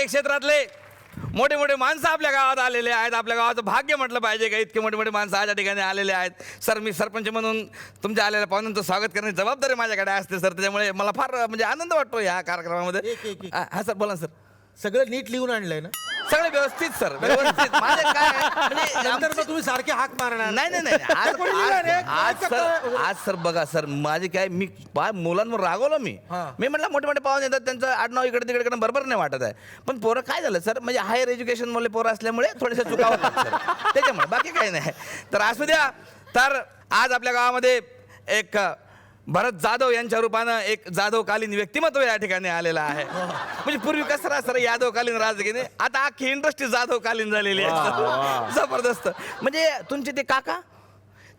नाट्य क्षेत्रातले मोठे मोठे माणसं आपल्या गावात आलेले आहेत. आपल्या गावाचं भाग्य म्हटलं पाहिजे का इतके मोठे मोठे माणसं आज या ठिकाणी आलेले आहेत. सर मी सरपंच म्हणून तुमच्या आलेल्या पाहुण्यांचं स्वागत करण्याची जबाबदारी माझ्याकडे असते सर. त्याच्यामुळे मला फार म्हणजे आनंद वाटतो या कार्यक्रमामध्ये. हा सर बोला सर. सगळं नीट लिहून आणलंय ना? सगळे व्यवस्थित सर व्यवस्थित. माझे काय म्हणजे नंतर मग तुम्ही सारखे हाक मारणार. नाही नाही नाही आज सर बघा सर माझे काय मी मुलांवर रागवलो मी म्हटलं मोठे मोठे पाहुणे येतात त्यांचं आडनाव इकडे तिकडे करणं बरोबर नाही वाटत आहे. पण पोरं काय झालं सर म्हणजे हायर एज्युकेशन मधले पोरं असल्यामुळे थोडेसे चुका होतात सर त्याच्यामुळे बाकी काही नाही. तर असू द्या. तर आज आपल्या गावामध्ये एक भरत जाधव यांच्या रूपानं एक जाधवकालीन व्यक्तिमत्व या ठिकाणी आलेलं आहे. म्हणजे पूर्वी कसं सर यादवकालीन राजकीय आता अख्खी इंडस्ट्री जाधवकालीन झालेली आहे. जबरदस्त. म्हणजे तुमचे ते काका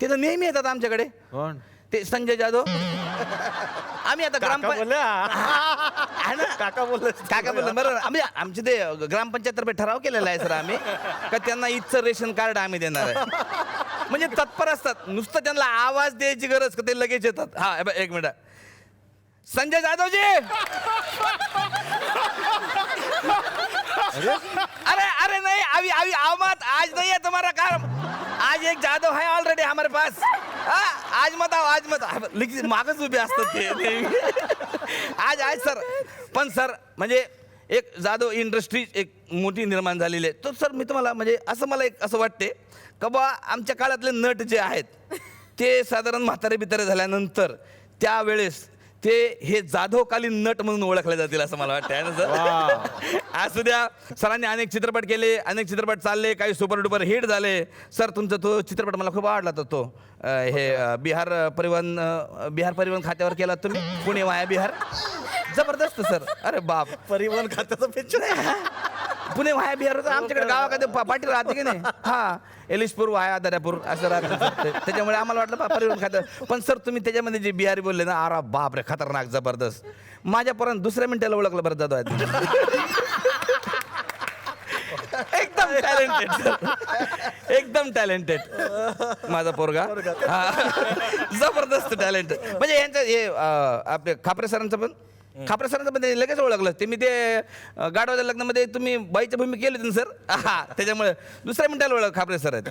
ते तर नेहमी येतात आमच्याकडे. कोण? ते संजय जाधव. आम्ही आता काका बोलले काका बोललं बरोबर. आम्ही आमचे ते ग्रामपंचायततर्फे ठराव केलेला आहे सर आम्ही का त्यांना इथचं रेशन कार्ड आम्ही देणार आहे. म्हणजे तत्पर असतात. नुसतं त्यांना आवाज द्यायची गरज का ते लगेच येतात. हा एक मिनिट. संजय जाधवजी. अरे अरे नहीं अभी अभी आओ मत. आज नहीं है तुम्हारा काम. आज एक जाधव है ऑलरेडी हमारे पास. आज मत आओ आज मत. लेकिन मागच उभे असतात ते. आज आज सर. पण सर म्हणजे एक जाधव इंडस्ट्री एक मोठी निर्माण झालेली आहे. तर सर मी तुम्हाला म्हणजे असं मला एक असं वाटते का बा आमच्या काळातले नट जे आहेत ते साधारण म्हातारे बितारे झाल्यानंतर त्यावेळेस ते हे जाधवकालीन नट म्हणून ओळखले जातील असं मला वाटतं आहे ना सर. असू द्या. सरांनी अनेक चित्रपट केले अनेक चित्रपट चालले काही सुपर डुपर हिट झाले. सर तुमचा तो चित्रपट मला खूप आवडला तो हे बिहार परिवहन खात्यावर केला तुम्ही. पुणे वाया बिहार. जबरदस्त सर. अरे बाप. परिवहन खात्याचा पिक्चर पुणे वाया बिहार होतं आमच्याकडे गावाकडे पाठी राहते की नाही. हा एलिशपूर वाया दर्यापूर असं राहतं. त्याच्यामुळे आम्हाला वाटलं परिवहन खातं. पण सर तुम्ही त्याच्यामध्ये जे बिहारी बोलले ना अरे बाप रे खतरनाक जबरदस्त. माझ्यापर्यंत दुसऱ्या मिनिटाला ओळखलं बरं जाधव आहे. एकदम टॅलेंटेड सर. एकदम टॅलेंटेड माझा पोरगा. जबरदस्त टॅलेंट. म्हणजे यांचं हे आपले खापरे सरांचं पण पण लगेच ओळखलं. ते मी ते गाडवाच्या लग्नामध्ये तुम्ही बाईच्या भूमी केली होती सर. हा त्याच्यामुळे दुसऱ्या मिनिटाला ओळख खापरे सर आहेत.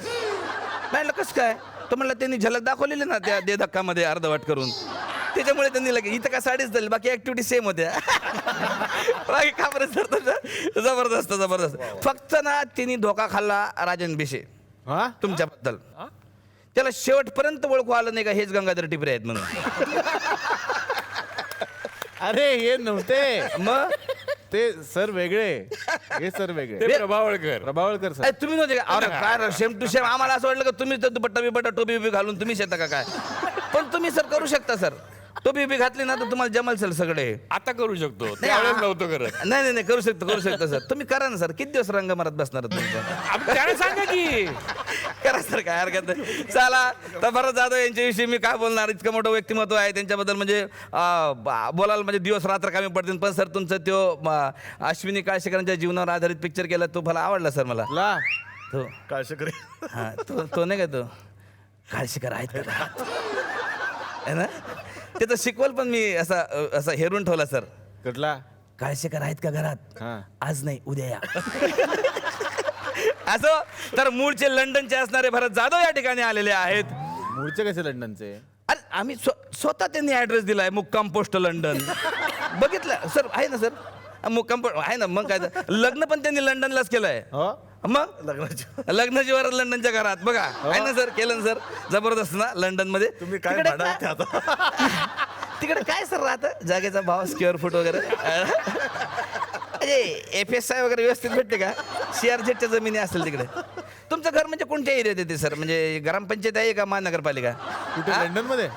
नाही कसं काय तो म्हणलं त्यांनी झलक दाखवलेली ना त्या दे धक्कामध्ये अर्धवट करून. त्याच्यामुळे त्यांनी लगे इथं काय साडीच झाली बाकी ऍक्टिव्हिटी सेम होत्या. बाकी खापरे सर तर जबरदस्त जबरदस्त. फक्त ना त्यांनी धोका खाल्ला राजन भिशे तुमच्याबद्दल. त्याला शेवटपर्यंत ओळखू आलं नाही का हेच गंगाधर टिपरे आहेत म्हणून. अरे हे नव्हते मग ते सर वेगळे. हे सर वेगळे. ते प्रभावळकर सर. तुम्ही नव्हते का. अरे काय सेम टू सेम. आम्हाला असं वाटलं का तुम्ही तर दुपट्टा बिपट्टा टोपी बिपी घालून तुम्हीच येता का काय. पण तुम्ही सर करू शकता सर. टोपी बिपी घातली ना तर तुम्हाला जमल सर सगळे. आता करू शकतो त्यावेळेस नव्हतं करत. नाही नाही करू शकता सर. तुम्ही करा ना सर. किती दिवस रंग मारत बसणार त्याला सांगा की करा सर काय हरकत नाही. चला तर भरत जाधव यांच्याविषयी मी काय बोलणार. इतकं मोठं व्यक्तिमत्व आहे त्यांच्याबद्दल म्हणजे बोलायला म्हणजे दिवस रात्र कामी पडतील. पण सर तुमचं तो अश्विनी काळशेकरांच्या जीवनावर आधारित पिक्चर केला तो मला आवडला सर. मला तो काळशेकर. हा तो नाही का तो काळशेकर आहेत का है ना. त्याचं शिकवल पण मी असा हेरून ठेवला सर. कुठला? काळशेकर आहेत का घरात. आज नाही उद्या या. असं तर मूळचे लंडनचे असणारे भरत जाधव या ठिकाणी आलेले आहेत. मूळचे कसे लंडनचे? अरे आम्ही स्वतः त्यांनी ऍड्रेस दिलाय मुक्काम पोस्ट लंडन. बघितलं सर आहे ना सर मुक्काम आहे ना. मग काय लग्न पण त्यांनी लंडनलाच केलंय. मग लग्नाची वर लंडनच्या घरात बघा आहे ना सर. केलं ना सर. जबरदस्त ना लंडन मध्ये. तुम्ही काय तिकडे काय सर राहतं जागेचा भाव स्क्वेअर फूट वगैरे. FSI वगैरे व्यवस्थित भेटते का. CRZ जमिनी असेल तिकडे. तुमचं घर म्हणजे कोणत्या एरियात येते सर. म्हणजे ग्रामपंचायत आहे का महानगरपालिका. कुठे लंडन मध्ये?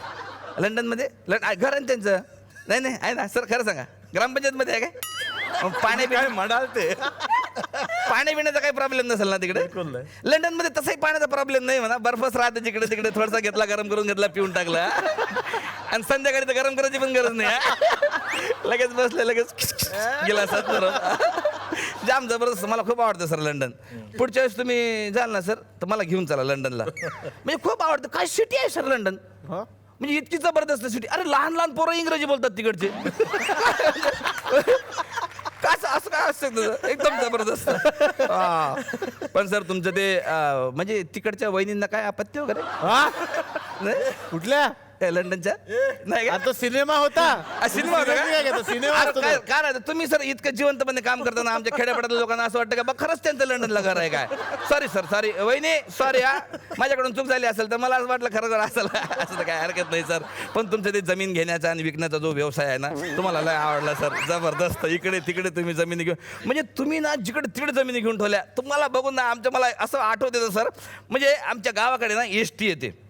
लंडन मध्ये घर आहे त्यांचं. नाही नाही आहे ना सर खरं सांगा ग्रामपंचायत मध्ये आहे काय. पाणी काय म्हणाल ते. पाणी पिण्याचा काही प्रॉब्लेम नसेल ना तिकडे. लंडन मध्ये तसाही पाण्याचा प्रॉब्लेम नाही म्हणा. बर्फच राहते जिकडे तिकडे. थोडासा घेतला गरम करून घेतला पिऊन टाकला आणि संध्याकाळी तर गरम करायची पण गरज नाही. लगेच बसले लगेच गिलासात जाम जबरदस्त. मला खूप आवडतं सर लंडन. पुढच्या वेळेस तुम्ही जाल ना सर तर मला घेऊन चला लंडनला. म्हणजे खूप आवडतं. काय सिटी आहे सर लंडन. म्हणजे इतकी जबरदस्त सिटी. अरे लहान लहान पोरं इंग्रजी बोलतात तिकडचे. कसं असं काय असतं तुझं? एकदम जबरदस्त. हा. पण सर तुमचं ते म्हणजे तिकडच्या वहिनींना काय आपत्ती वगैरे हा? नाही? कुठल्या लंडनच्या नाही का? आता सिनेमा होता सिनेमा होता का? काय घेतो? सिनेमा अरे असतो काय तो. काय राहतं? तुम्ही सर इतकं जिवंतपणे काम करताना आमच्या खेड्यापाड्यातल्या लोकांना असं वाटतं का बा खरंच त्यांचं लंडनला घर आहे काय? सॉरी सर सॉरी वहिनी सॉरी हा माझ्याकडून चूक झाली असेल तर मला असं वाटलं खरं असेल असं तर काय हरकत नाही सर. पण तुमचं ते जमीन घेण्याचा आणि विकण्याचा जो व्यवसाय आहे ना तुम्हाला लय आवडला सर. जबरदस्त. इकडे तिकडे तुम्ही जमिनी घेऊन म्हणजे तुम्ही ना जिकडे तिकडे जमिनी घेऊन ठेवल्या. तुम्हाला बघून ना मला असं आठवते सर म्हणजे आमच्या गावाकडे ना एसटी येते.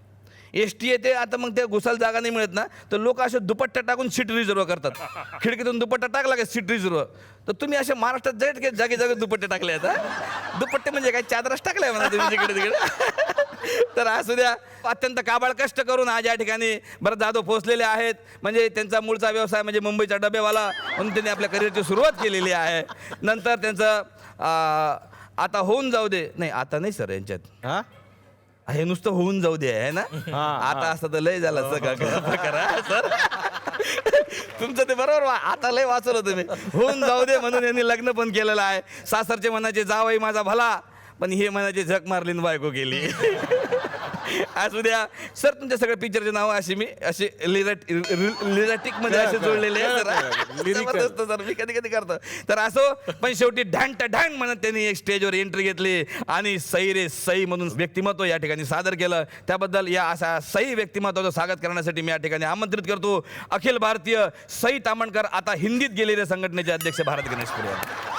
एसटी येते आता मग त्या घुसाल जागा नाही मिळत ना तर लोक असे दुपट्टा टाकून सीट रिझर्व करतात. खिडकीतून दुपट्टा टाकला का सीट रिझर्व. तर तुम्ही असे महाराष्ट्रात जागे जागे दुपट्टे टाकले आता. दुपट्टे म्हणजे काय चादरच टाकलाय म्हणा तुम्ही जिकडे तिकडे. तर असू द्या. अत्यंत काबाड कष्ट करून आज या ठिकाणी बरं जाधव पोहोचलेले आहेत. म्हणजे त्यांचा मूळचा व्यवसाय म्हणजे मुंबईचा डबेवाला म्हणून त्यांनी आपल्या करिअरची सुरुवात केलेली आहे. नंतर त्यांचं आता होऊन जाऊ दे नाही आता नाही सर यांच्यात हा? हे नुसतं होऊन जाऊ दे आहे ना. आता असं तर लय झालं सगळं करा सर. तुमचं ते बरोबर आता लय वाचवलं तुम्ही. होऊन जाऊ दे म्हणून यांनी लग्न पण केलेलं आहे. सासरचे म्हणायचे जावई माझा भला पण हे म्हणायचे झक मारलीन बायको केली. असू द्या सर. तुमच्या सगळ्या पिक्चरचे नाव अशी मी असे लिरॅटिक मध्ये असे जोडलेले आहे सर. जबरदस्त सर. मी कधी कधी करतो. तर असो पण शेवटी ढँट ढँग म्हणत त्यांनी एक स्टेजवर एंट्री घेतली आणि सई रे सई म्हणून व्यक्तिमत्व या ठिकाणी सादर केलं. त्याबद्दल या अशा सई व्यक्तिमत्वाचं स्वागत करण्यासाठी मी या ठिकाणी आमंत्रित करतो अखिल भारतीय सई तामणकर आता हिंदीत गेलेल्या संघटनेचे अध्यक्ष भारत गणेश पुरे.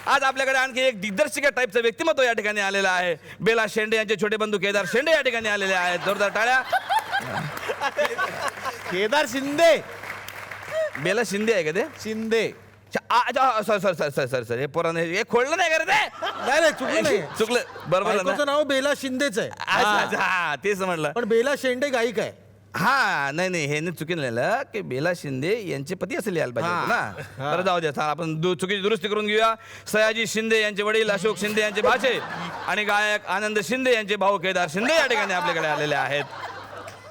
आज आपल्याकडे आणखी एक दिग्दर्शिका टाईपचं व्यक्तिमत्व या ठिकाणी आलेलं आहे. बेला शेंडे यांचे छोटे बंधू केदार शेंडे या ठिकाणी आलेले आहेत. जोरदार टाळ्या. केदार शिंदे. बेला शिंदे आहे का ते? शिंदे. सर हे पोराने हे खोडलं नाही का रे ते? नाही चुकलं नाही. चुकलं बरोबर आहे बायकोचं ना? नाव बेला शिंदेच आहे अच्छा, हा तेच म्हटलं. पण बेला शेंडे गायिक आहे. हा नाही हे नाही चुकीनं लिहिलं की बेला शिंदे यांचे पती असं लिहायला पाहिजे होतं ना. बरं जाऊ द्या. चला आपण चुकीची दुरुस्ती करून घेऊया. सयाजी शिंदे यांचे वडील अशोक शिंदे यांचे भाचे आणि गायक आनंद शिंदे यांचे भाऊ केदार शिंदे या ठिकाणी आपल्याकडे आलेले आहेत.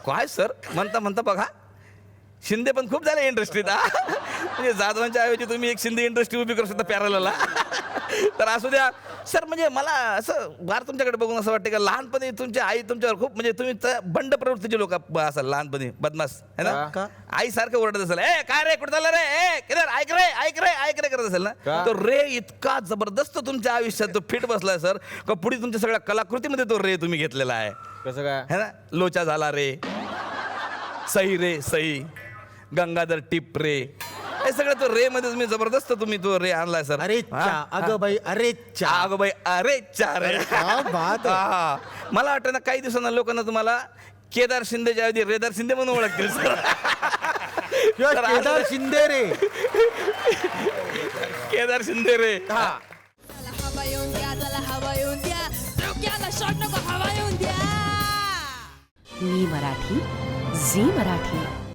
काय सर म्हणता म्हणता बघा शिंदे पण खूप झाले इंडस्ट्रीत. म्हणजे जाधवांच्या ऐवजी तुम्ही एक शिंदे इंडस्ट्री उभी करू शकता पॅरलला. तर असू द्या सर. म्हणजे मला असं बार तुमच्याकडे बघून असं वाटतं का लहानपणी तुमची आई तुमच्यावर खूप म्हणजे तुम्ही बंड प्रवृत्तीचे लोक असाल लहानपणी बदमाश है ना. का? आई सारखं ओरडत असेल ए काय रे कुठं झालं रे ए केदार ऐक रे ऐक रे ऐक रे करत असेल ना. तो रे इतका जबरदस्त तुमच्या आयुष्यात तो फिट बसलाय सर का पुढे तुमच्या सगळ्या कलाकृतीमध्ये तो रे तुम्ही घेतलेला आहे कसं काय? है ना. लोचा झाला रे सई रे सई गंगाधर टिप रे हे सगळं तो रे मध्ये तुम्ही जबरदस्त तुम्ही तो रे आणलाय सर. अरे चा अगं बाई अरे चा अगं बाई अरे चार क्या बात आहे. मला वाटतं ना काही दिवसांना लोकांना तुम्हाला केदार शिंदेच्या ऐवजी रेदार शिंदे म्हणून ओळखतील सर. किंवा केदार शिंदे रे. केदार शिंदे रे. चला हवा येऊन द्या चला हवा येऊन द्या डोक्याला शॉट नको हवा येऊन द्या. मी मराठी झी मराठी